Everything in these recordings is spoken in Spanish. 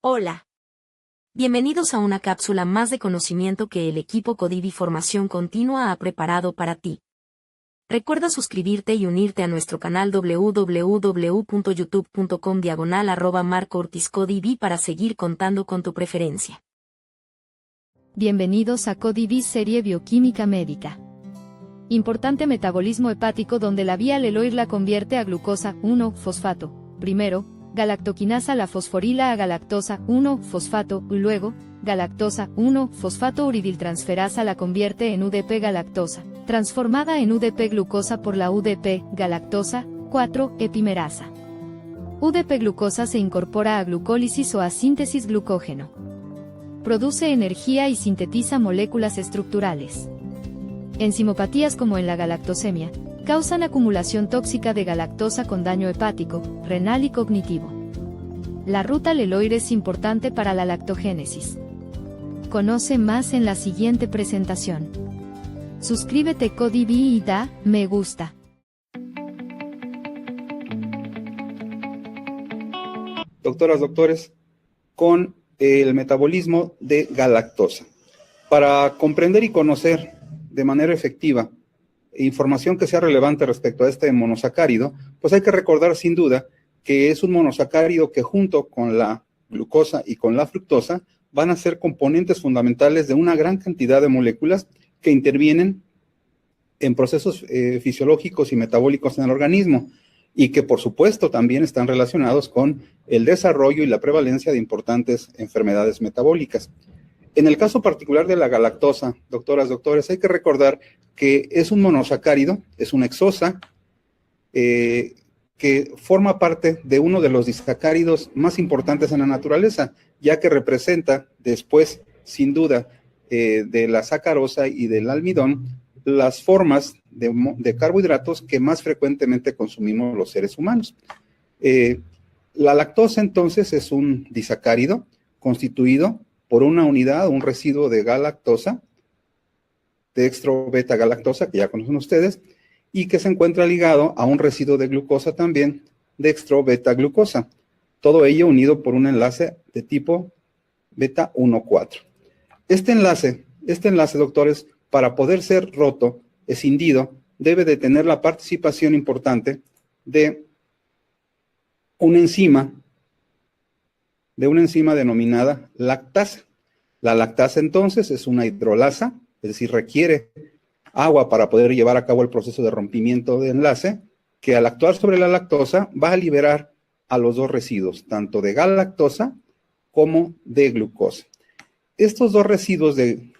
Hola. Bienvenidos a una cápsula más de conocimiento que el equipo Codivi Formación Continua ha preparado para ti. Recuerda suscribirte y unirte a nuestro canal www.youtube.com/@MarcoOrtizCodivi para seguir contando con tu preferencia. Bienvenidos a Codivi Serie Bioquímica Médica. Importante metabolismo hepático donde la vía leloir la convierte a glucosa 1-fosfato, primero, galactoquinasa la fosforila a galactosa 1-fosfato, y luego, galactosa 1-fosfato uridiltransferasa la convierte en UDP galactosa, transformada en UDP glucosa por la UDP galactosa 4-epimerasa. UDP glucosa se incorpora a glucólisis o a síntesis glucógeno. Produce energía y sintetiza moléculas estructurales. Enzimopatías como en la galactosemia, causan acumulación tóxica de galactosa con daño hepático, renal y cognitivo. La ruta leloir es importante para la lactogénesis. Conoce más en la siguiente presentación. Suscríbete Codivi y da me gusta. Doctoras, doctores, con el metabolismo de galactosa. Para comprender y conocer de manera efectiva información que sea relevante respecto a este monosacárido, pues hay que recordar sin duda que es un monosacárido que junto con la glucosa y con la fructosa van a ser componentes fundamentales de una gran cantidad de moléculas que intervienen en procesos fisiológicos y metabólicos en el organismo y que por supuesto también están relacionados con el desarrollo y la prevalencia de importantes enfermedades metabólicas. En el caso particular de la galactosa, doctoras, doctores, hay que recordar que es un monosacárido, es una hexosa, que forma parte de uno de los disacáridos más importantes en la naturaleza, ya que representa después, sin duda, de la sacarosa y del almidón, las formas de carbohidratos que más frecuentemente consumimos los seres humanos. La lactosa, entonces, es un disacárido constituido por una unidad, un residuo de galactosa, dextro-beta-galactosa, que ya conocen ustedes, y que se encuentra ligado a un residuo de glucosa también, dextro-beta-glucosa. Todo ello unido por un enlace de tipo beta 1,4. Este enlace, doctores, para poder ser roto, escindido, debe de tener la participación importante de una enzima denominada lactasa. La lactasa entonces es una hidrolasa, es decir, requiere agua para poder llevar a cabo el proceso de rompimiento de enlace, que al actuar sobre la lactosa va a liberar a los dos residuos, tanto de galactosa como de glucosa. Estos dos residuos de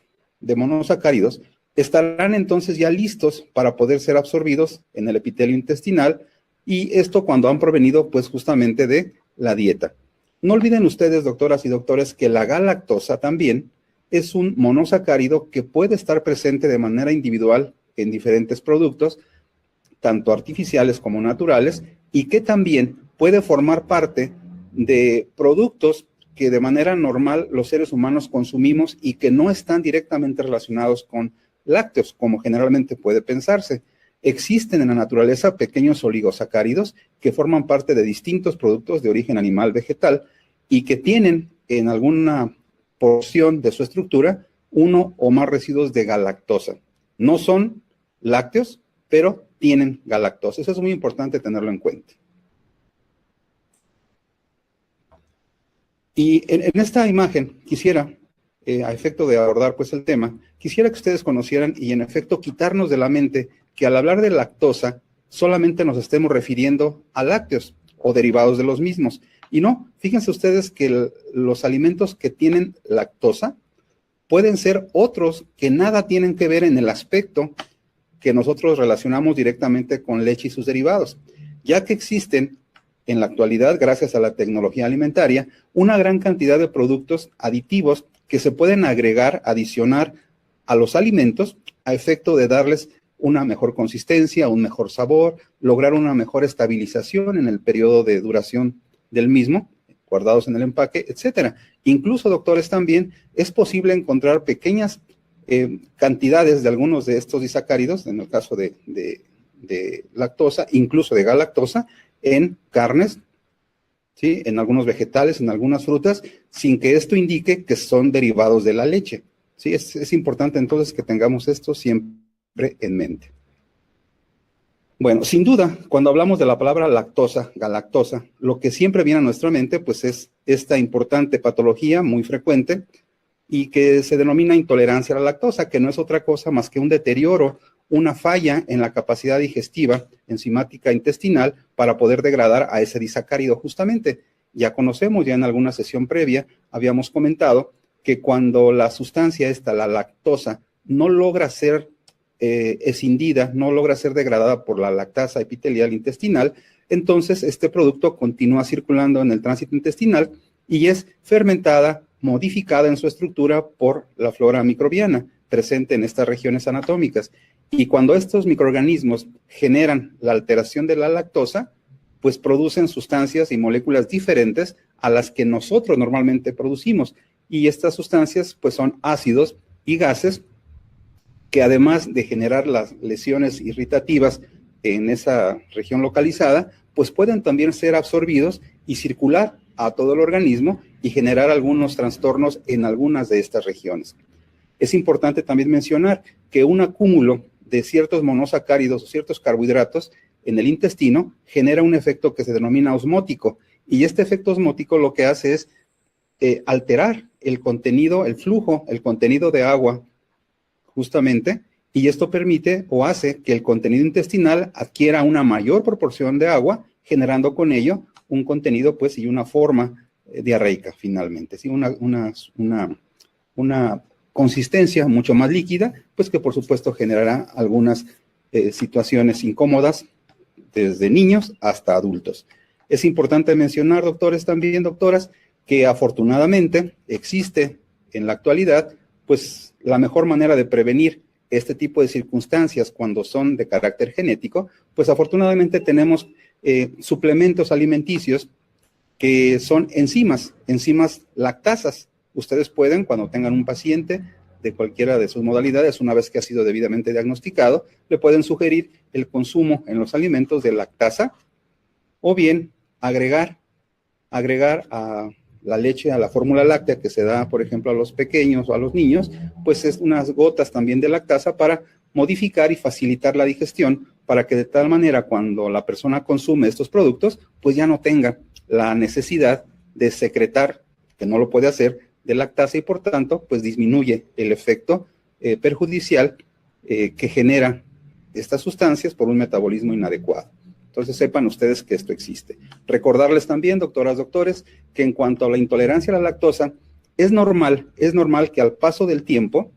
monosacáridos estarán entonces ya listos para poder ser absorbidos en el epitelio intestinal, y esto cuando han provenido pues justamente de la dieta. No olviden ustedes, doctoras y doctores, que la galactosa también es un monosacárido que puede estar presente de manera individual en diferentes productos, tanto artificiales como naturales, y que también puede formar parte de productos que de manera normal los seres humanos consumimos y que no están directamente relacionados con lácteos, como generalmente puede pensarse. Existen en la naturaleza pequeños oligosacáridos que forman parte de distintos productos de origen animal vegetal y que tienen en alguna porción de su estructura uno o más residuos de galactosa. No son lácteos, pero tienen galactosa. Eso es muy importante tenerlo en cuenta. Y en esta imagen quisiera, a efecto de abordar pues el tema, quisiera que ustedes conocieran y en efecto quitarnos de la mente que al hablar de lactosa solamente nos estemos refiriendo a lácteos o derivados de los mismos. Y no, fíjense ustedes que los alimentos que tienen lactosa pueden ser otros que nada tienen que ver en el aspecto que nosotros relacionamos directamente con leche y sus derivados, ya que existen en la actualidad, gracias a la tecnología alimentaria, una gran cantidad de productos aditivos que se pueden agregar, adicionar a los alimentos a efecto de darles una mejor consistencia, un mejor sabor, lograr una mejor estabilización en el periodo de duración del mismo, guardados en el empaque, etcétera. Incluso, doctores, también es posible encontrar pequeñas cantidades de algunos de estos disacáridos, en el caso de lactosa, incluso de galactosa, en carnes, ¿sí? En algunos vegetales, en algunas frutas, sin que esto indique que son derivados de la leche, ¿sí? Es importante entonces que tengamos esto siempre en mente. Bueno, sin duda, cuando hablamos de la palabra lactosa, galactosa, lo que siempre viene a nuestra mente, pues es esta importante patología muy frecuente y que se denomina intolerancia a la lactosa, que no es otra cosa más que un deterioro, una falla en la capacidad digestiva, enzimática intestinal, para poder degradar a ese disacárido justamente. Ya conocemos, ya en alguna sesión previa, habíamos comentado que cuando la sustancia esta, la lactosa, no logra ser escindida, no logra ser degradada por la lactasa epitelial intestinal, entonces este producto continúa circulando en el tránsito intestinal y es fermentada, modificada en su estructura por la flora microbiana presente en estas regiones anatómicas. Y cuando estos microorganismos generan la alteración de la lactosa, pues producen sustancias y moléculas diferentes a las que nosotros normalmente producimos. Y estas sustancias pues son ácidos y gases que además de generar las lesiones irritativas en esa región localizada, pues pueden también ser absorbidos y circular a todo el organismo y generar algunos trastornos en algunas de estas regiones. Es importante también mencionar que un acúmulo de ciertos monosacáridos o ciertos carbohidratos en el intestino genera un efecto que se denomina osmótico, y este efecto osmótico lo que hace es alterar el contenido, el flujo, el contenido de agua justamente, y esto permite o hace que el contenido intestinal adquiera una mayor proporción de agua, generando con ello un contenido pues y una forma diarreica finalmente, ¿sí? Una consistencia mucho más líquida, pues que por supuesto generará algunas situaciones incómodas desde niños hasta adultos. Es importante mencionar, doctores, también doctoras, que afortunadamente existe en la actualidad pues la mejor manera de prevenir este tipo de circunstancias cuando son de carácter genético, pues afortunadamente tenemos suplementos alimenticios que son enzimas lactasas. Ustedes pueden, cuando tengan un paciente de cualquiera de sus modalidades, una vez que ha sido debidamente diagnosticado, le pueden sugerir el consumo en los alimentos de lactasa o bien agregar a la leche, a la fórmula láctea que se da, por ejemplo, a los pequeños o a los niños, pues es unas gotas también de lactasa para modificar y facilitar la digestión, para que de tal manera cuando la persona consume estos productos, pues ya no tenga la necesidad de secretar, que no lo puede hacer, de lactasa, y por tanto, pues disminuye el efecto perjudicial que genera estas sustancias por un metabolismo inadecuado. Entonces sepan ustedes que esto existe. Recordarles también, doctoras, doctores, que en cuanto a la intolerancia a la lactosa, es normal que al paso del tiempo,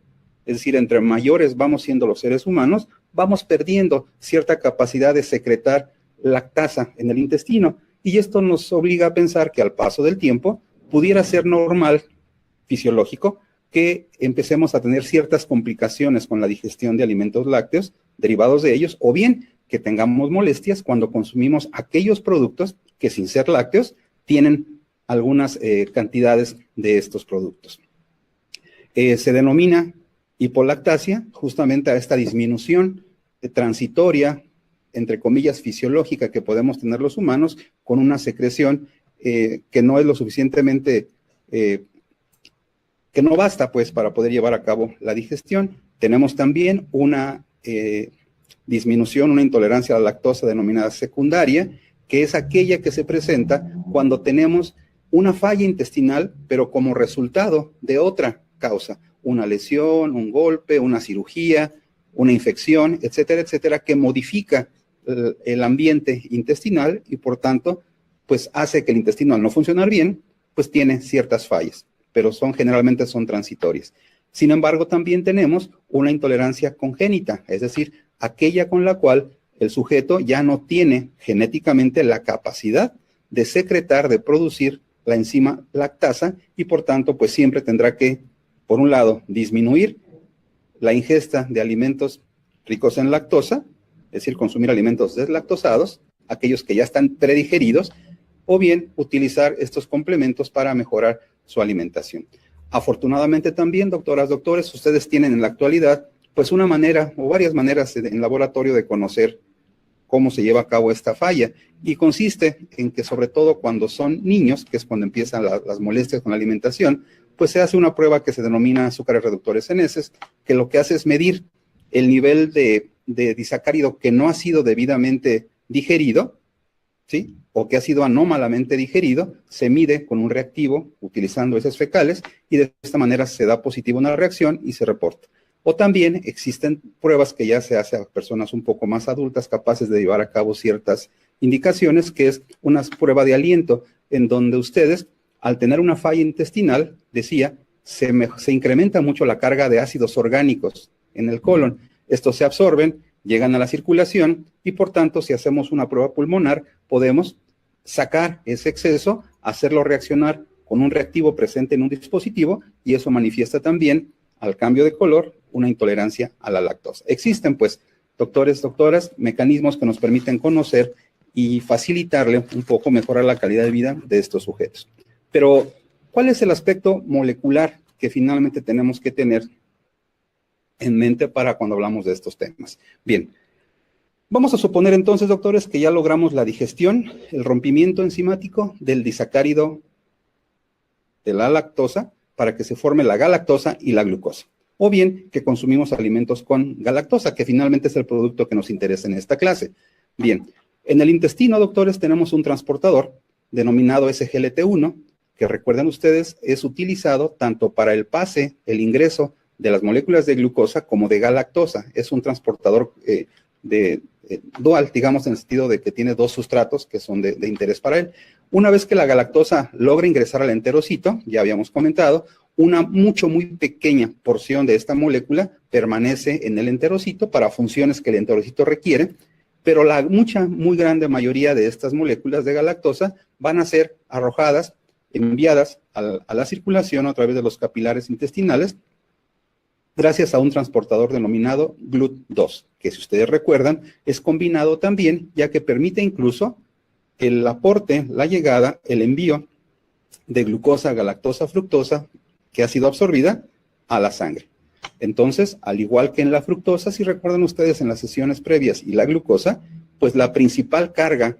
es decir, entre mayores vamos siendo los seres humanos, vamos perdiendo cierta capacidad de secretar lactasa en el intestino, y esto nos obliga a pensar que al paso del tiempo pudiera ser normal, fisiológico, que empecemos a tener ciertas complicaciones con la digestión de alimentos lácteos derivados de ellos, o bien que tengamos molestias cuando consumimos aquellos productos que, sin ser lácteos, tienen algunas cantidades de estos productos. Se denomina hipolactasia justamente a esta disminución transitoria, entre comillas, fisiológica que podemos tener los humanos con una secreción que no es lo suficientemente, que no basta pues para poder llevar a cabo la digestión. Tenemos también una disminución, una intolerancia a la lactosa denominada secundaria, que es aquella que se presenta cuando tenemos una falla intestinal, pero como resultado de otra causa, una lesión, un golpe, una cirugía, una infección, etcétera, etcétera, que modifica el ambiente intestinal y por tanto, pues hace que el intestino, al no funcionar bien, pues tiene ciertas fallas, pero generalmente son transitorias. Sin embargo, también tenemos una intolerancia congénita, es decir, aquella con la cual el sujeto ya no tiene genéticamente la capacidad de secretar, de producir la enzima lactasa y por tanto, pues siempre tendrá que, por un lado, disminuir la ingesta de alimentos ricos en lactosa, es decir, consumir alimentos deslactosados, aquellos que ya están predigeridos, o bien utilizar estos complementos para mejorar su alimentación. Afortunadamente también, doctoras, doctores, ustedes tienen en la actualidad pues una manera o varias maneras en laboratorio de conocer cómo se lleva a cabo esta falla, y consiste en que sobre todo cuando son niños, que es cuando empiezan las molestias con la alimentación, pues se hace una prueba que se denomina azúcares reductores en heces, que lo que hace es medir el nivel de disacárido que no ha sido debidamente digerido, ¿sí? O que ha sido anómalamente digerido, se mide con un reactivo utilizando heces fecales y de esta manera se da positivo una reacción y se reporta. O también existen pruebas que ya se hace a personas un poco más adultas capaces de llevar a cabo ciertas indicaciones, que es una prueba de aliento en donde ustedes, al tener una falla intestinal, decía, se incrementa mucho la carga de ácidos orgánicos en el colon. Estos se absorben, llegan a la circulación y por tanto, si hacemos una prueba pulmonar, podemos sacar ese exceso, hacerlo reaccionar con un reactivo presente en un dispositivo y eso manifiesta también al cambio de color una intolerancia a la lactosa. Existen pues, doctores, doctoras, mecanismos que nos permiten conocer y facilitarle un poco mejorar la calidad de vida de estos sujetos. Pero, ¿cuál es el aspecto molecular que finalmente tenemos que tener en mente para cuando hablamos de estos temas? Bien, vamos a suponer entonces, doctores, que ya logramos la digestión, el rompimiento enzimático del disacárido de la lactosa para que se forme la galactosa y la glucosa. O bien que consumimos alimentos con galactosa, que finalmente es el producto que nos interesa en esta clase. Bien, en el intestino, doctores, tenemos un transportador denominado SGLT1, que recuerden ustedes, es utilizado tanto para el pase, el ingreso de las moléculas de glucosa como de galactosa. Es un transportador dual, digamos, en el sentido de que tiene dos sustratos que son de interés para él. Una vez que la galactosa logra ingresar al enterocito, ya habíamos comentado, una muy pequeña porción de esta molécula permanece en el enterocito para funciones que el enterocito requiere, pero la muy grande mayoría de estas moléculas de galactosa van a ser arrojadas, enviadas a la circulación a través de los capilares intestinales, gracias a un transportador denominado GLUT2, que si ustedes recuerdan, es combinado también, ya que permite incluso el aporte, la llegada, el envío de glucosa, galactosa, fructosa, que ha sido absorbida a la sangre. Entonces, al igual que en la fructosa, si recuerdan ustedes en las sesiones previas y la glucosa, pues la principal carga,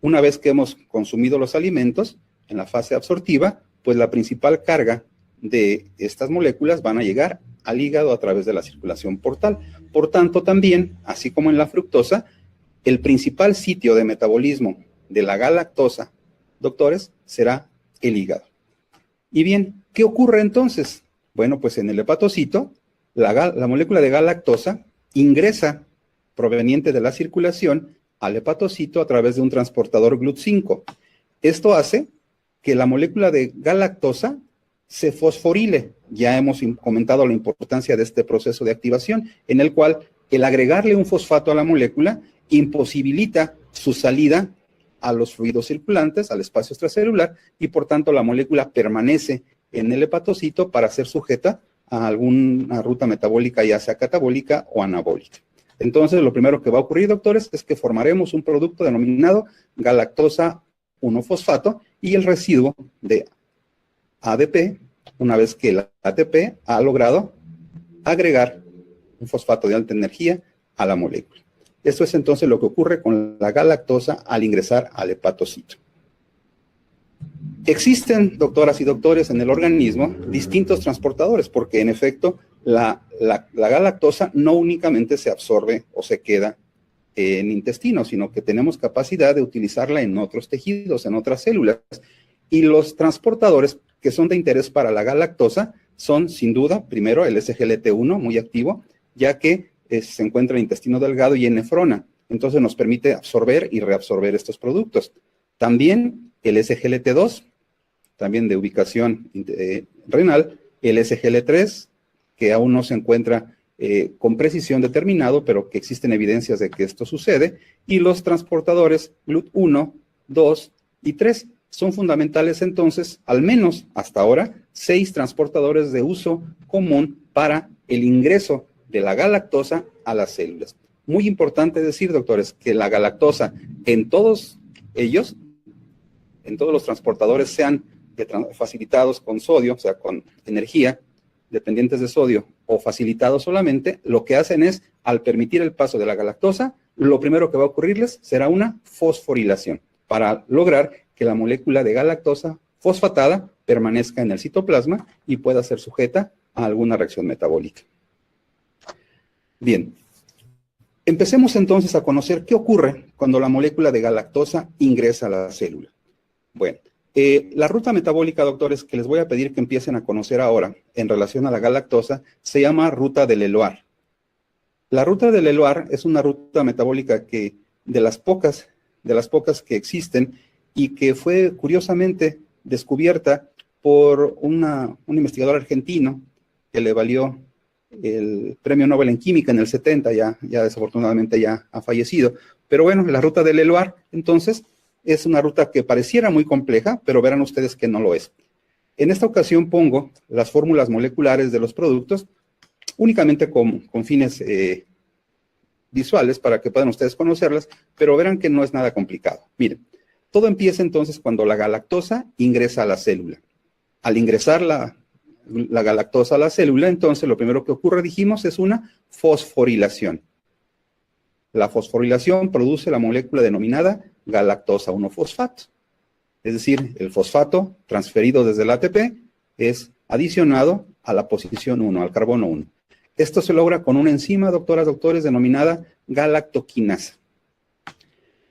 una vez que hemos consumido los alimentos, en la fase absortiva, pues la principal carga de estas moléculas van a llegar al hígado a través de la circulación portal. Por tanto, también, así como en la fructosa, el principal sitio de metabolismo de la galactosa, doctores, será el hígado. Y bien, ¿qué ocurre entonces? Bueno, pues en el hepatocito, la molécula de galactosa ingresa proveniente de la circulación al hepatocito a través de un transportador GLUT5. Esto hace que la molécula de galactosa se fosforile. Ya hemos comentado la importancia de este proceso de activación, en el cual el agregarle un fosfato a la molécula imposibilita su salida a los fluidos circulantes, al espacio extracelular, y por tanto la molécula permanece en el hepatocito para ser sujeta a alguna ruta metabólica, ya sea catabólica o anabólica. Entonces, lo primero que va a ocurrir, doctores, es que formaremos un producto denominado galactosa 1-fosfato y el residuo de ADP, una vez que el ATP ha logrado agregar un fosfato de alta energía a la molécula. Esto es entonces lo que ocurre con la galactosa al ingresar al hepatocito. Existen, doctoras y doctores, en el organismo distintos transportadores, porque en efecto la galactosa no únicamente se absorbe o se queda en intestino, sino que tenemos capacidad de utilizarla en otros tejidos, en otras células. Y los transportadores que son de interés para la galactosa son, sin duda, primero el SGLT1, muy activo, ya que se encuentra en intestino delgado y en nefrona. Entonces nos permite absorber y reabsorber estos productos. También el SGLT2, también de ubicación renal, el SGL3, que aún no se encuentra con precisión determinado, pero que existen evidencias de que esto sucede, y los transportadores GLUT1, 2 y 3. Son fundamentales entonces, al menos hasta ahora, 6 transportadores de uso común para el ingreso de la galactosa a las células. Muy importante decir, doctores, que la galactosa en todos ellos, en todos los transportadores, sean facilitados con sodio, o sea, con energía, dependientes de sodio, o facilitados solamente, lo que hacen es, al permitir el paso de la galactosa, lo primero que va a ocurrirles será una fosforilación para lograr que la molécula de galactosa fosfatada permanezca en el citoplasma y pueda ser sujeta a alguna reacción metabólica. Bien, empecemos entonces a conocer qué ocurre cuando la molécula de galactosa ingresa a la célula. Bueno, la ruta metabólica, doctores, que les voy a pedir que empiecen a conocer ahora en relación a la galactosa, se llama ruta de Leloir. La ruta de Leloir es una ruta metabólica que de las pocas que existen y que fue curiosamente descubierta por un investigador argentino que le valió el premio Nobel en Química en el 70, ya desafortunadamente ya ha fallecido. Pero bueno, la ruta de Leloir, entonces, es una ruta que pareciera muy compleja, pero verán ustedes que no lo es. En esta ocasión pongo las fórmulas moleculares de los productos únicamente con fines visuales para que puedan ustedes conocerlas, pero verán que no es nada complicado. Miren, todo empieza entonces cuando la galactosa ingresa a la célula. Al ingresar la galactosa a la célula, entonces lo primero que ocurre, dijimos, es una fosforilación. La fosforilación produce la molécula denominada galactosa 1-fosfato. Es decir, el fosfato transferido desde el ATP es adicionado a la posición 1, al carbono 1. Esto se logra con una enzima, doctoras, doctores, denominada galactoquinasa.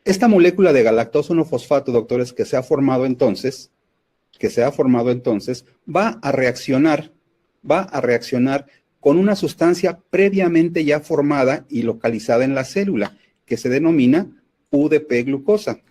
Esta molécula de galactosa 1-fosfato, doctores, que se ha formado entonces, va a reaccionar con una sustancia previamente ya formada y localizada en la célula, que se denomina UDP-glucosa.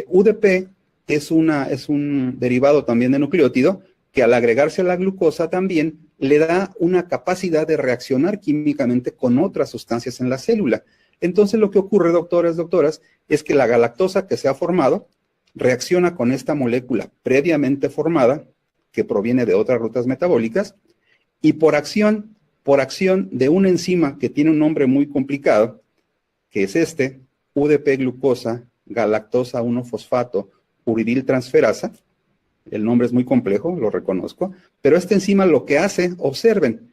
UDP es un derivado también de nucleótido que al agregarse a la glucosa también le da una capacidad de reaccionar químicamente con otras sustancias en la célula. Entonces lo que ocurre, doctoras, es que la galactosa que se ha formado reacciona con esta molécula previamente formada, que proviene de otras rutas metabólicas, y por acción de una enzima que tiene un nombre muy complicado, que es UDP-glucosa, galactosa 1-fosfato, uridiltransferasa. El nombre es muy complejo, lo reconozco, pero esta enzima lo que hace, observen,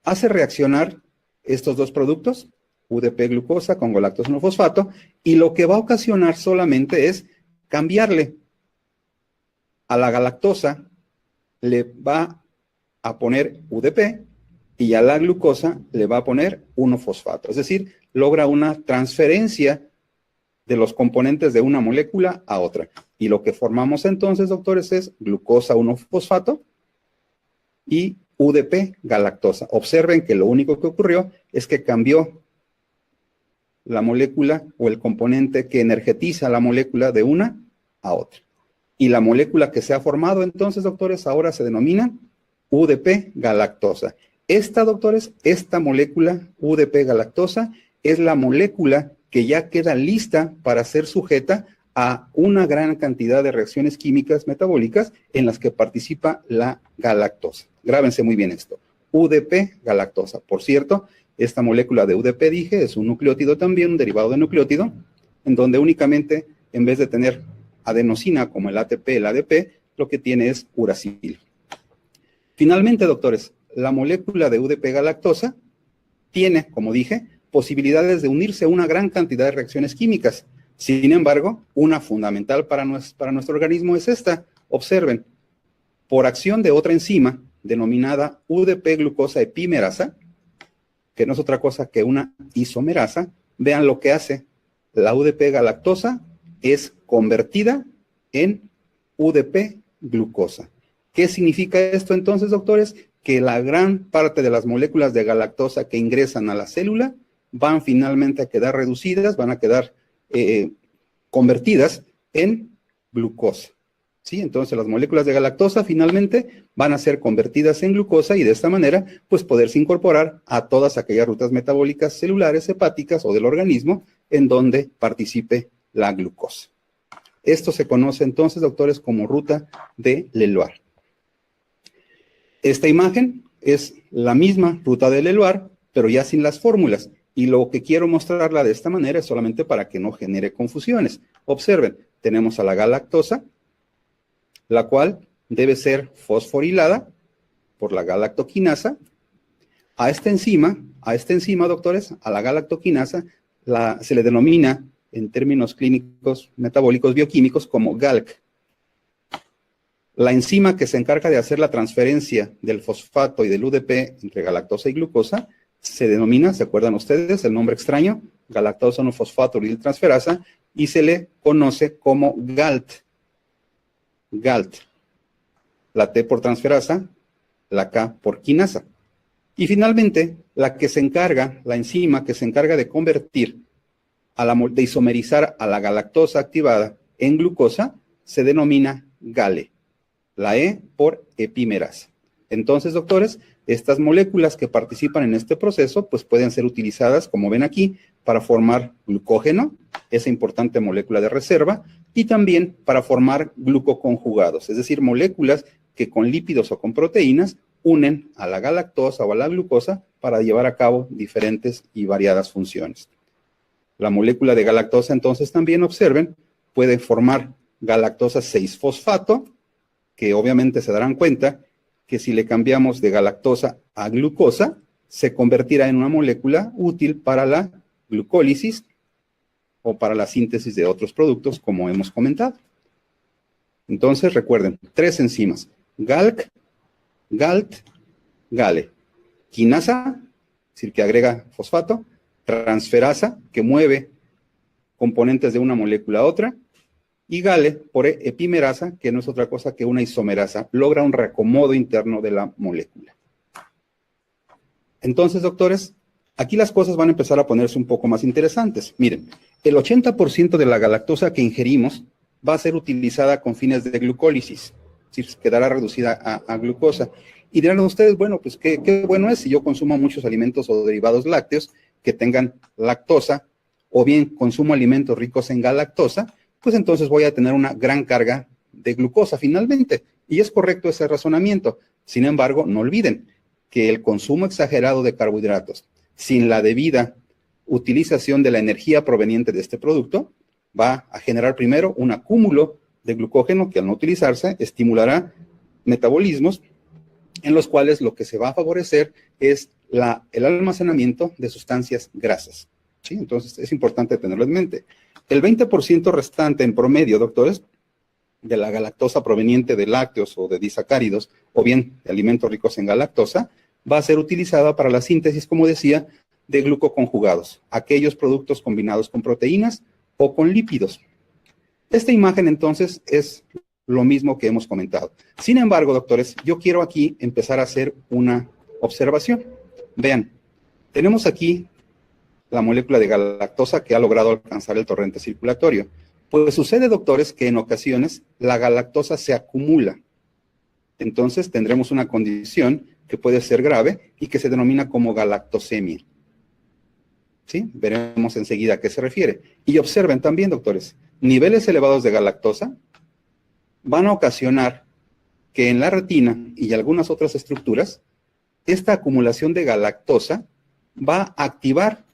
hace reaccionar estos dos productos, UDP-glucosa con galactosa 1-fosfato, y lo que va a ocasionar solamente es cambiarle a la galactosa, le va a poner UDP y a la glucosa le va a poner 1-fosfato. Es decir, logra una transferencia de los componentes de una molécula a otra. Y lo que formamos entonces, doctores, es glucosa 1-fosfato y UDP galactosa. Observen que lo único que ocurrió es que cambió la molécula o el componente que energetiza la molécula de una a otra. Y la molécula que se ha formado entonces, doctores, ahora se denomina UDP galactosa. Doctores, esta molécula UDP galactosa es la molécula que ya queda lista para ser sujeta a una gran cantidad de reacciones químicas metabólicas en las que participa la galactosa. Grábense muy bien esto. UDP galactosa. Por cierto, esta molécula de UDP, dije, es un nucleótido también, un derivado de nucleótido, en donde únicamente, en vez de tener adenosina como el ATP, el ADP, lo que tiene es uracil. Finalmente, doctores, la molécula de UDP galactosa tiene, como dije, posibilidades de unirse a una gran cantidad de reacciones químicas. Sin embargo, una fundamental para nuestro organismo es esta. Observen, por acción de otra enzima denominada UDP-glucosa epimerasa, que no es otra cosa que una isomerasa, vean lo que hace. La UDP galactosa es convertida en UDP-glucosa. ¿Qué significa esto entonces, doctores? Que la gran parte de las moléculas de galactosa que ingresan a la célula van finalmente a quedar reducidas, van a quedar convertidas en glucosa. ¿Sí? Entonces las moléculas de galactosa finalmente van a ser convertidas en glucosa y de esta manera pues poderse incorporar a todas aquellas rutas metabólicas celulares, hepáticas o del organismo en donde participe la glucosa. Esto se conoce entonces, doctores, como ruta de Leloir. Esta imagen es la misma ruta de Leloir, pero ya sin las fórmulas. Y lo que quiero mostrarla de esta manera es solamente para que no genere confusiones. Observen, tenemos a la galactosa, la cual debe ser fosforilada por la galactoquinasa. A esta enzima, doctores, a la galactoquinasa, se le denomina en términos clínicos metabólicos bioquímicos como GALC. La enzima que se encarga de hacer la transferencia del fosfato y del UDP entre galactosa y glucosa se denomina, ¿se acuerdan ustedes? El nombre extraño, galactosa no fosfatoriltransferasa, y se le conoce como GALT. GALT. La T por transferasa, la K por quinasa. Y finalmente, la enzima que se encarga de convertir, de isomerizar a la galactosa activada en glucosa, se denomina GALE. La E por epimerasa. Entonces, doctores, estas moléculas que participan en este proceso, pues pueden ser utilizadas, como ven aquí, para formar glucógeno, esa importante molécula de reserva, y también para formar glucoconjugados, es decir, moléculas que con lípidos o con proteínas unen a la galactosa o a la glucosa para llevar a cabo diferentes y variadas funciones. La molécula de galactosa, entonces, también observen, puede formar galactosa 6-fosfato, que obviamente se darán cuenta que si le cambiamos de galactosa a glucosa, se convertirá en una molécula útil para la glucólisis o para la síntesis de otros productos, como hemos comentado. Entonces, recuerden, 3 enzimas: GALC, GALT, GALE. Quinasa, es decir, que agrega fosfato; transferasa, que mueve componentes de una molécula a otra; y GALE por epimerasa, que no es otra cosa que una isomerasa, logra un reacomodo interno de la molécula. Entonces, doctores, aquí las cosas van a empezar a ponerse un poco más interesantes. Miren, el 80% de la galactosa que ingerimos va a ser utilizada con fines de glucólisis, es decir, quedará reducida a glucosa. Y dirán ustedes, bueno, pues qué bueno es si yo consumo muchos alimentos o derivados lácteos que tengan lactosa, o bien consumo alimentos ricos en galactosa, pues entonces voy a tener una gran carga de glucosa finalmente. Y es correcto ese razonamiento. Sin embargo, no olviden que el consumo exagerado de carbohidratos, sin la debida utilización de la energía proveniente de este producto, va a generar primero un acúmulo de glucógeno que al no utilizarse estimulará metabolismos en los cuales lo que se va a favorecer es el almacenamiento de sustancias grasas. ¿Sí? Entonces es importante tenerlo en mente. El 20% restante en promedio, doctores, de la galactosa proveniente de lácteos o de disacáridos, o bien de alimentos ricos en galactosa, va a ser utilizada para la síntesis, como decía, de glucoconjugados, aquellos productos combinados con proteínas o con lípidos. Esta imagen, entonces, es lo mismo que hemos comentado. Sin embargo, doctores, yo quiero aquí empezar a hacer una observación. Vean, tenemos aquí la molécula de galactosa que ha logrado alcanzar el torrente circulatorio. Pues sucede, doctores, que en ocasiones la galactosa se acumula. Entonces tendremos una condición que puede ser grave y que se denomina como galactosemia. ¿Sí? Veremos enseguida a qué se refiere. Y observen también, doctores, niveles elevados de galactosa van a ocasionar que en la retina y algunas otras estructuras, esta acumulación de galactosa va a activar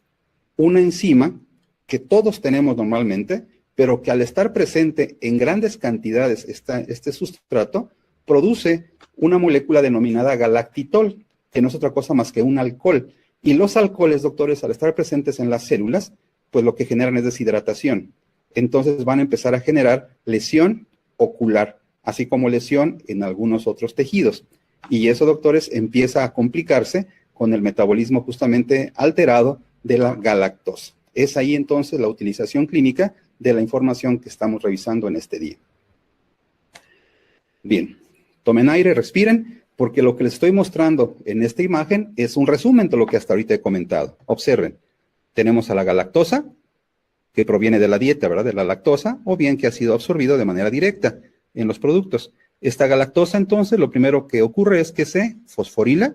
una enzima que todos tenemos normalmente, pero que al estar presente en grandes cantidades este sustrato, produce una molécula denominada galactitol, que no es otra cosa más que un alcohol. Y los alcoholes, doctores, al estar presentes en las células, pues lo que generan es deshidratación. Entonces van a empezar a generar lesión ocular, así como lesión en algunos otros tejidos. Y eso, doctores, empieza a complicarse con el metabolismo justamente alterado de la galactosa. Es ahí entonces la utilización clínica de la información que estamos revisando en este día. Bien, tomen aire, respiren, porque lo que les estoy mostrando en esta imagen es un resumen de lo que hasta ahorita he comentado. Observen, tenemos a la galactosa, que proviene de la dieta, ¿verdad? De la lactosa, o bien que ha sido absorbido de manera directa en los productos. Esta galactosa, entonces, lo primero que ocurre es que se fosforila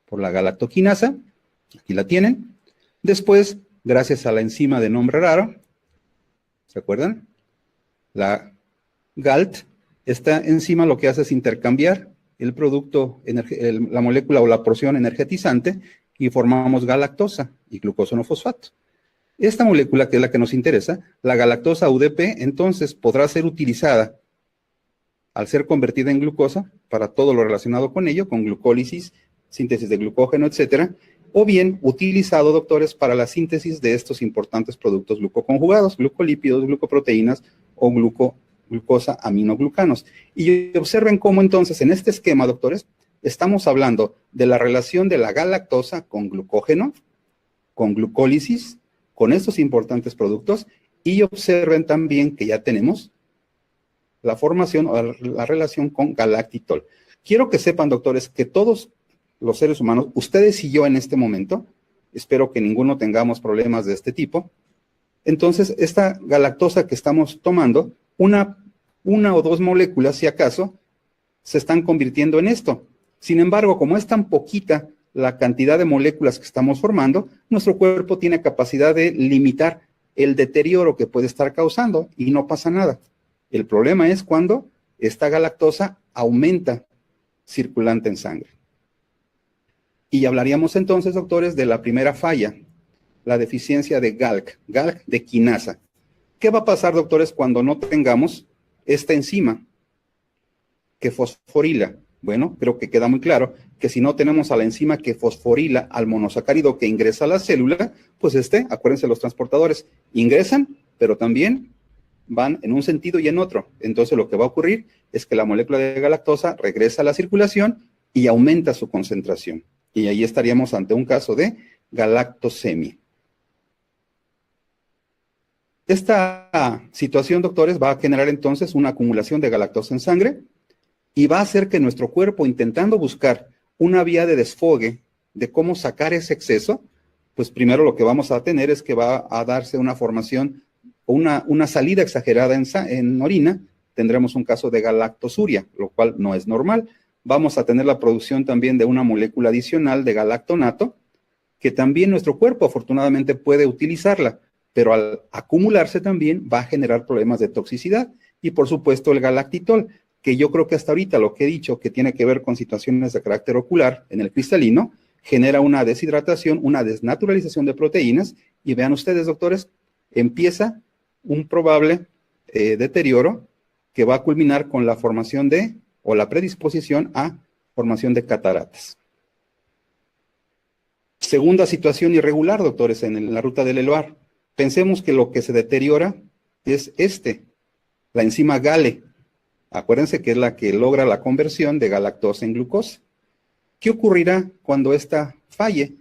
por la galactoquinasa, aquí la tienen. Después, gracias a la enzima de nombre raro, ¿se acuerdan? La GALT, esta enzima lo que hace es intercambiar el producto, la molécula o la porción energetizante y formamos galactosa y glucósido-fosfato. Esta molécula, que es la que nos interesa, la galactosa UDP, entonces podrá ser utilizada al ser convertida en glucosa para todo lo relacionado con ello, con glucólisis, síntesis de glucógeno, etcétera, o bien utilizado, doctores, para la síntesis de estos importantes productos glucoconjugados, glucolípidos, glucoproteínas o glucosa aminoglucanos. Y observen cómo entonces en este esquema, doctores, estamos hablando de la relación de la galactosa con glucógeno, con glucólisis, con estos importantes productos, y observen también que ya tenemos la formación o la relación con galactitol. Quiero que sepan, doctores, que todos los seres humanos, ustedes y yo en este momento, espero que ninguno tengamos problemas de este tipo, entonces esta galactosa que estamos tomando, una o dos moléculas, si acaso, se están convirtiendo en esto. Sin embargo, como es tan poquita la cantidad de moléculas que estamos formando, nuestro cuerpo tiene capacidad de limitar el deterioro que puede estar causando y no pasa nada. El problema es cuando esta galactosa aumenta circulante en sangre. Y hablaríamos entonces, doctores, de la primera falla, la deficiencia de GALC de quinasa. ¿Qué va a pasar, doctores, cuando no tengamos esta enzima que fosforila? Bueno, creo que queda muy claro que si no tenemos a la enzima que fosforila al monosacárido que ingresa a la célula, pues acuérdense, los transportadores ingresan, pero también van en un sentido y en otro. Entonces lo que va a ocurrir es que la molécula de galactosa regresa a la circulación y aumenta su concentración. Y ahí estaríamos ante un caso de galactosemia. Esta situación, doctores, va a generar entonces una acumulación de galactosa en sangre y va a hacer que nuestro cuerpo, intentando buscar una vía de desfogue de cómo sacar ese exceso, pues primero lo que vamos a tener es que va a darse una formación o una salida exagerada en orina. Tendremos un caso de galactosuria, lo cual no es normal. Vamos a tener la producción también de una molécula adicional de galactonato, que también nuestro cuerpo afortunadamente puede utilizarla, pero al acumularse también va a generar problemas de toxicidad. Y por supuesto el galactitol, que yo creo que hasta ahorita lo que he dicho, que tiene que ver con situaciones de carácter ocular en el cristalino, genera una deshidratación, una desnaturalización de proteínas, y vean ustedes, doctores, empieza un probable deterioro que va a culminar con la formación o la predisposición a formación de cataratas. Segunda situación irregular, doctores, en la ruta del Eloar. Pensemos que lo que se deteriora es la enzima GALE. Acuérdense que es la que logra la conversión de galactosa en glucosa. ¿Qué ocurrirá cuando esta falle?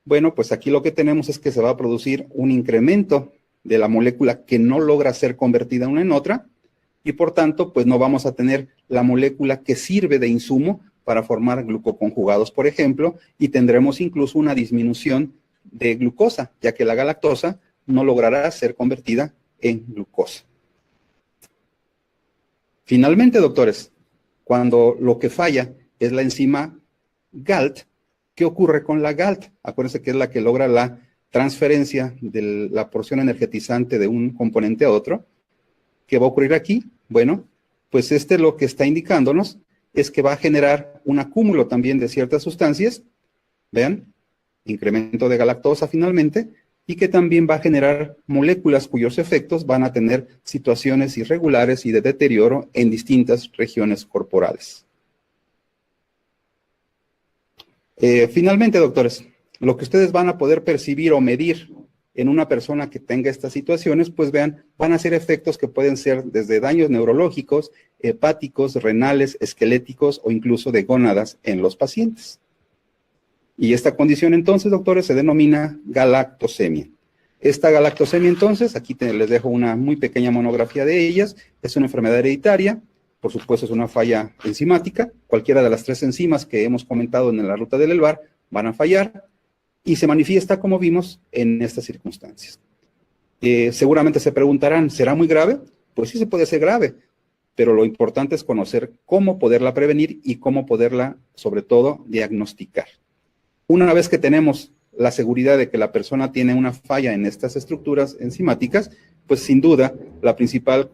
Bueno, pues aquí lo que tenemos es que se va a producir un incremento de la molécula que no logra ser convertida una en otra, y por tanto, pues no vamos a tener la molécula que sirve de insumo para formar glucoconjugados, por ejemplo, y tendremos incluso una disminución de glucosa, ya que la galactosa no logrará ser convertida en glucosa. Finalmente, doctores, cuando lo que falla es la enzima GALT, ¿qué ocurre con la GALT? Acuérdense que es la que logra la transferencia de la porción energetizante de un componente a otro. ¿Qué va a ocurrir aquí? Bueno, pues lo que está indicándonos es que va a generar un acúmulo también de ciertas sustancias, vean, incremento de galactosa finalmente, y que también va a generar moléculas cuyos efectos van a tener situaciones irregulares y de deterioro en distintas regiones corporales. Finalmente, doctores, lo que ustedes van a poder percibir o medir en una persona que tenga estas situaciones, pues vean, van a ser efectos que pueden ser desde daños neurológicos, hepáticos, renales, esqueléticos o incluso de gónadas en los pacientes. Y esta condición entonces, doctores, se denomina galactosemia. Esta galactosemia entonces, aquí les dejo una muy pequeña monografía de ellas, es una enfermedad hereditaria, por supuesto es una falla enzimática, cualquiera de las 3 enzimas que hemos comentado en la ruta del Elbar van a fallar, y se manifiesta, como vimos, en estas circunstancias. Seguramente se preguntarán, ¿será muy grave? Pues sí se puede ser grave, pero lo importante es conocer cómo poderla prevenir y cómo poderla, sobre todo, diagnosticar. Una vez que tenemos la seguridad de que la persona tiene una falla en estas estructuras enzimáticas, pues sin duda la principal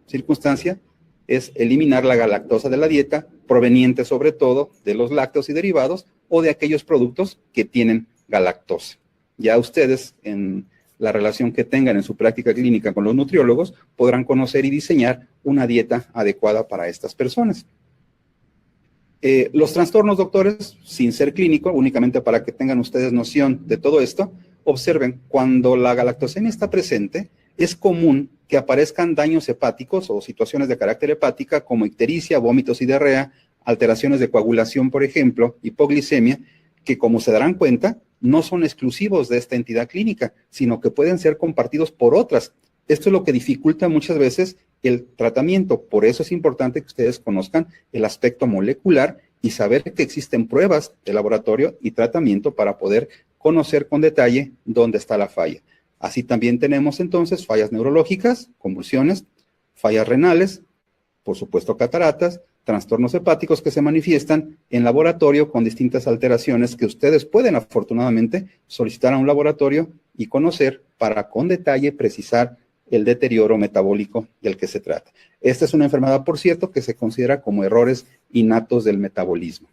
circunstancia es eliminar la galactosa de la dieta, proveniente sobre todo de los lácteos y derivados o de aquellos productos que tienen galactosa. Ya ustedes, en la relación que tengan en su práctica clínica con los nutriólogos, podrán conocer y diseñar una dieta adecuada para estas personas. Los trastornos, doctores, sin ser clínico, únicamente para que tengan ustedes noción de todo esto, observen, cuando la galactosemia está presente, es común que aparezcan daños hepáticos o situaciones de carácter hepática como ictericia, vómitos y diarrea, alteraciones de coagulación, por ejemplo, hipoglicemia, que como se darán cuenta, no son exclusivos de esta entidad clínica, sino que pueden ser compartidos por otras. Esto es lo que dificulta muchas veces el tratamiento. Por eso es importante que ustedes conozcan el aspecto molecular y saber que existen pruebas de laboratorio y tratamiento para poder conocer con detalle dónde está la falla. Así también tenemos entonces fallas neurológicas, convulsiones, fallas renales, por supuesto cataratas, trastornos hepáticos que se manifiestan en laboratorio con distintas alteraciones que ustedes pueden afortunadamente solicitar a un laboratorio y conocer para con detalle precisar el deterioro metabólico del que se trata. Esta es una enfermedad, por cierto, que se considera como errores innatos del metabolismo,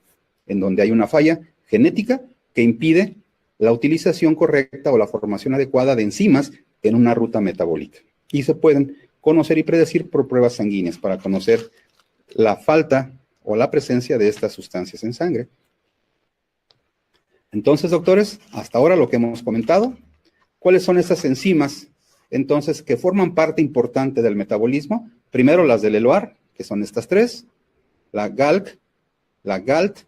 en donde hay una falla genética que impide la utilización correcta o la formación adecuada de enzimas en una ruta metabólica. Y se pueden conocer y predecir por pruebas sanguíneas para conocer la falta o la presencia de estas sustancias en sangre. Entonces, doctores, hasta ahora lo que hemos comentado, ¿cuáles son estas enzimas entonces que forman parte importante del metabolismo? Primero las del ELOAR, que son estas tres, la GALC, la GALT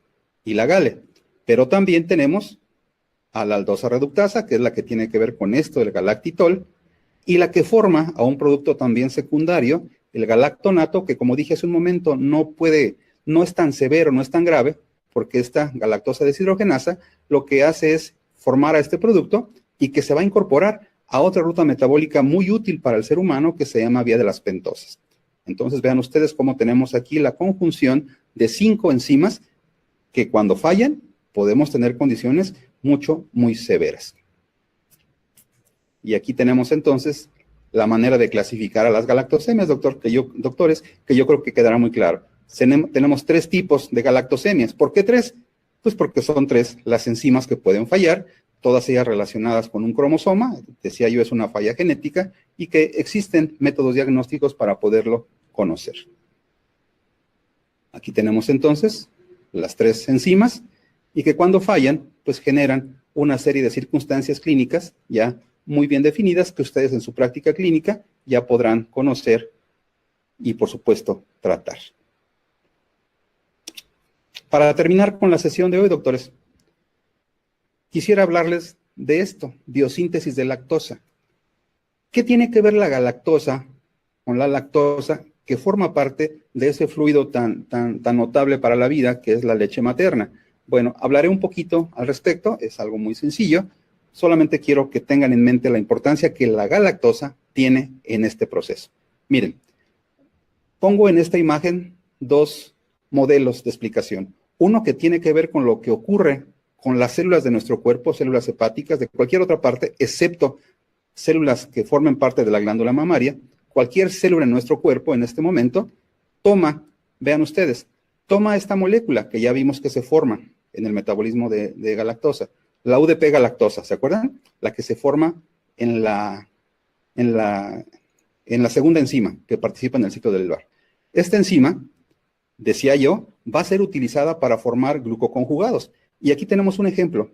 y la GALE. Pero también tenemos a la aldosa reductasa, que es la que tiene que ver con esto del galactitol, y la que forma a un producto también secundario, el galactonato, que como dije hace un momento, no es tan severo, no es tan grave, porque esta galactosa deshidrogenasa lo que hace es formar a este producto y que se va a incorporar a otra ruta metabólica muy útil para el ser humano que se llama vía de las pentosas. Entonces vean ustedes cómo tenemos aquí la conjunción de 5 enzimas que cuando fallan podemos tener condiciones muy severas. Y aquí tenemos entonces la manera de clasificar a las galactosemias, doctores, que yo creo que quedará muy claro. Tenemos 3 tipos de galactosemias. ¿Por qué 3? Pues porque son 3 las enzimas que pueden fallar, todas ellas relacionadas con un cromosoma, decía yo, es una falla genética, y que existen métodos diagnósticos para poderlo conocer. Aquí tenemos entonces las 3 enzimas, y que cuando fallan, pues generan una serie de circunstancias clínicas ya muy bien definidas que ustedes en su práctica clínica ya podrán conocer y, por supuesto, tratar. Para terminar con la sesión de hoy, doctores, quisiera hablarles de esto, biosíntesis de lactosa. ¿Qué tiene que ver la galactosa con la lactosa que forma parte de ese fluido tan notable para la vida que es la leche materna? Bueno, hablaré un poquito al respecto, es algo muy sencillo. Solamente quiero que tengan en mente la importancia que la galactosa tiene en este proceso. Miren, pongo en esta imagen 2 modelos de explicación. Uno que tiene que ver con lo que ocurre con las células de nuestro cuerpo, células hepáticas, de cualquier otra parte, excepto células que formen parte de la glándula mamaria. Cualquier célula en nuestro cuerpo en este momento toma, vean ustedes, toma esta molécula que ya vimos que se forma en el metabolismo de galactosa. La UDP galactosa, ¿se acuerdan? La que se forma en la segunda enzima que participa en el ciclo del ELOAR. Esta enzima, decía yo, va a ser utilizada para formar glucoconjugados. Y aquí tenemos un ejemplo.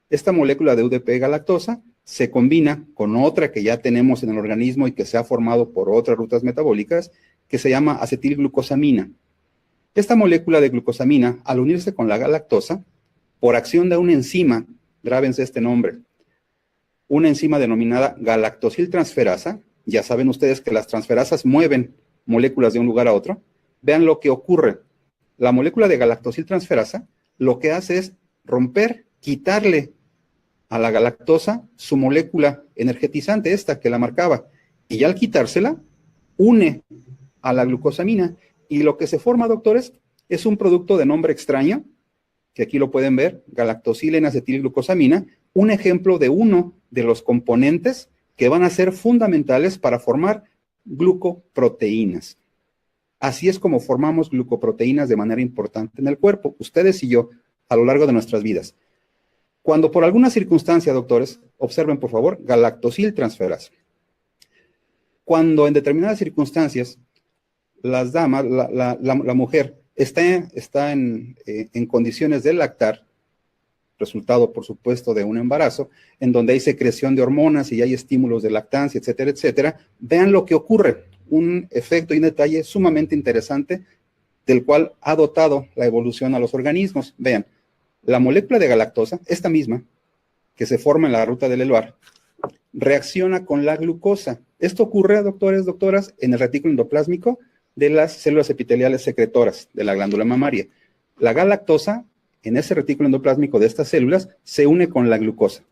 Esta molécula de UDP galactosa se combina con otra que ya tenemos en el organismo y que se ha formado por otras rutas metabólicas, que se llama acetilglucosamina. Esta molécula de glucosamina, al unirse con la galactosa, por acción de una enzima, grábense este nombre, una enzima denominada galactosiltransferasa. Ya saben ustedes que las transferasas mueven moléculas de un lugar a otro. Vean lo que ocurre. La molécula de galactosiltransferasa lo que hace es romper, quitarle a la galactosa su molécula energetizante, esta que la marcaba, y ya al quitársela, une a la glucosamina. Y lo que se forma, doctores, es un producto de nombre extraño, que aquí lo pueden ver, galactosilena-acetilglucosamina, un ejemplo de uno de los componentes que van a ser fundamentales para formar glucoproteínas. Así es como formamos glucoproteínas de manera importante en el cuerpo, ustedes y yo, a lo largo de nuestras vidas. Cuando por alguna circunstancia, doctores, observen por favor, galactosiltransferasa. Cuando en determinadas circunstancias las damas, la mujer está en condiciones de lactar, resultado, por supuesto, de un embarazo, en donde hay secreción de hormonas y hay estímulos de lactancia, etcétera, etcétera, vean lo que ocurre, un efecto y un detalle sumamente interesante del cual ha dotado la evolución a los organismos. Vean, la molécula de galactosa, esta misma, que se forma en la ruta del Eluard, reacciona con la glucosa. Esto ocurre, doctores, doctoras, en el retículo endoplásmico de las células epiteliales secretoras de la glándula mamaria. La galactosa, en ese retículo endoplásmico de estas células, se une con la glucosa.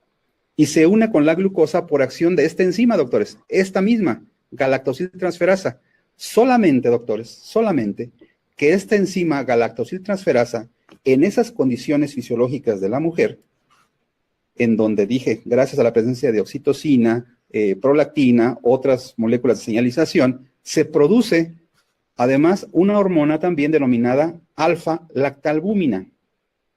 Y se une con la glucosa por acción de esta enzima, doctores, esta misma, galactosiltransferasa. Solamente, doctores, solamente que esta enzima galactosiltransferasa, en esas condiciones fisiológicas de la mujer, en donde dije, gracias a la presencia de oxitocina, prolactina, otras moléculas de señalización, se produce además una hormona también denominada alfa-lactalbúmina.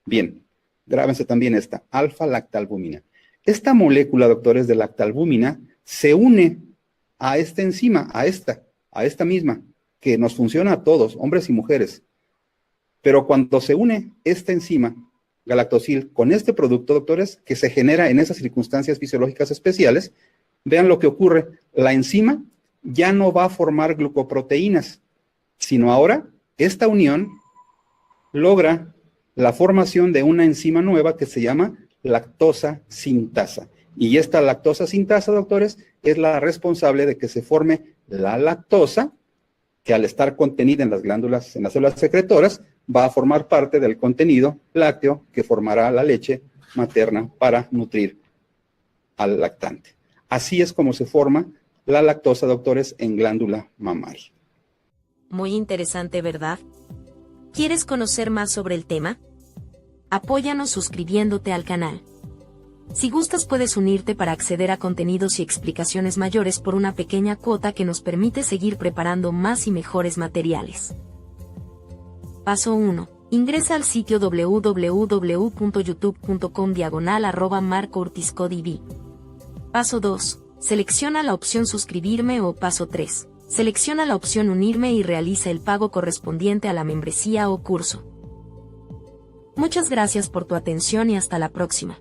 Bien, grábense también esta, alfa-lactalbúmina. Esta molécula, doctores, de lactalbúmina se une a esta enzima, a esta misma, que nos funciona a todos, hombres y mujeres. Pero cuando se une esta enzima, galactosil, con este producto, doctores, que se genera en esas circunstancias fisiológicas especiales, vean lo que ocurre. La enzima ya no va a formar glucoproteínas, sino ahora esta unión logra la formación de una enzima nueva que se llama lactosa sintasa. Y esta lactosa sintasa, doctores, es la responsable de que se forme la lactosa, que al estar contenida en las glándulas, en las células secretoras, va a formar parte del contenido lácteo que formará la leche materna para nutrir al lactante. Así es como se forma la lactosa, doctores, en glándula mamaria. Muy interesante, ¿verdad? ¿Quieres conocer más sobre el tema? Apóyanos suscribiéndote al canal. Si gustas, puedes unirte para acceder a contenidos y explicaciones mayores por una pequeña cuota que nos permite seguir preparando más y mejores materiales. Paso 1. Ingresa al sitio www.youtube.com/marcoortizcodv. Paso 2. Selecciona la opción suscribirme o paso 3. Selecciona la opción unirme y realiza el pago correspondiente a la membresía o curso. Muchas gracias por tu atención y hasta la próxima.